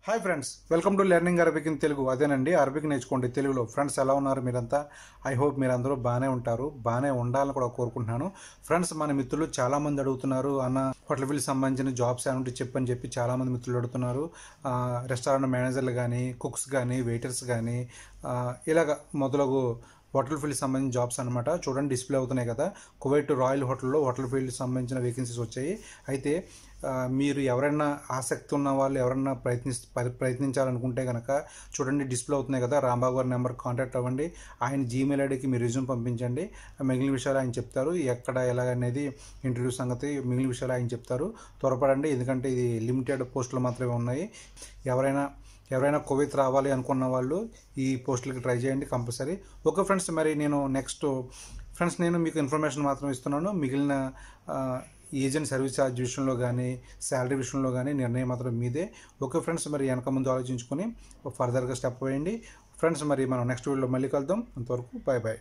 Hi friends, welcome to learning Arabic in Telugu. అదేనండి, Arabic నేర్చుకోండి తెలుగులో. ఫ్రెండ్స్, ఎలా ఉన్నారు మీరంతా? ఐ హోప్ మీరందరూ బాగానే ఉంటారు, బాగానే ఉండాలని కూడా కోరుకుంటున్నాను. ఫ్రెండ్స్, మన మిత్రులు చాలామంది అడుగుతున్నారు, అన్న హోటల్ ఫీల్డ్ సంబంధించిన జాబ్స్ ఏమంటే చెప్పని చెప్పి చాలామంది మిత్రులు అడుగుతున్నారు. రెస్టారెంట్ మేనేజర్లు కానీ, కుక్స్ కానీ, వెయిటర్స్ కానీ, ఇలాగ మొదలగు హోటల్ ఫీల్డ్ సంబంధించిన జాబ్స్ అనమాట. చూడండి, డిస్ప్లే అవుతున్నాయి కదా. కువైట్ రాయల్ హోటల్లో హోటల్ ఫీల్డ్ సంబంధించిన వేకెన్సీస్ వచ్చాయి. అయితే మీరు ఎవరైనా ఆసక్తి ఉన్న వాళ్ళు ఎవరైనా ప్రయత్నించాలనుకుంటే కనుక చూడండి, డిస్ప్లే అవుతున్నాయి కదా. రాంబాబు గారి నెంబర్ కాంటాక్ట్ అవ్వండి. ఆయన జీమెయిల్ ఐడికి మీరు రిజ్యూమ్ పంపించండి. మిగిలిన విషయాలు ఆయన చెప్తారు. ఎక్కడ ఎలా అనేది ఇంటర్వ్యూ సంగతి మిగిలిన విషయాలు ఆయన చెప్తారు. త్వరపడండి, ఎందుకంటే ఇది లిమిటెడ్ పోస్టులు మాత్రమే ఉన్నాయి. ఎవరైనా కువైత్ రావాలి అనుకున్న వాళ్ళు ఈ పోస్టులకి ట్రై చేయండి కంపల్సరీ. ఓకే ఫ్రెండ్స్, మరి నేను మీకు ఇన్ఫర్మేషన్ మాత్రం ఇస్తున్నాను. మిగిలిన ఏజెంట్ సర్వీస్ ఛార్జ్ విషయంలో కానీ, శాలరీ విషయంలో కానీ నిర్ణయం మాత్రం మీదే. ఓకే ఫ్రెండ్స్, మరి వెనక ముందు ఆలోచించుకొని ఫర్దర్గా స్టెప్ వేయండి. ఫ్రెండ్స్, మరి మనం నెక్స్ట్ వీడియోలో మళ్ళీ కలుద్దాం. అంతవరకు బాయ్ బాయ్.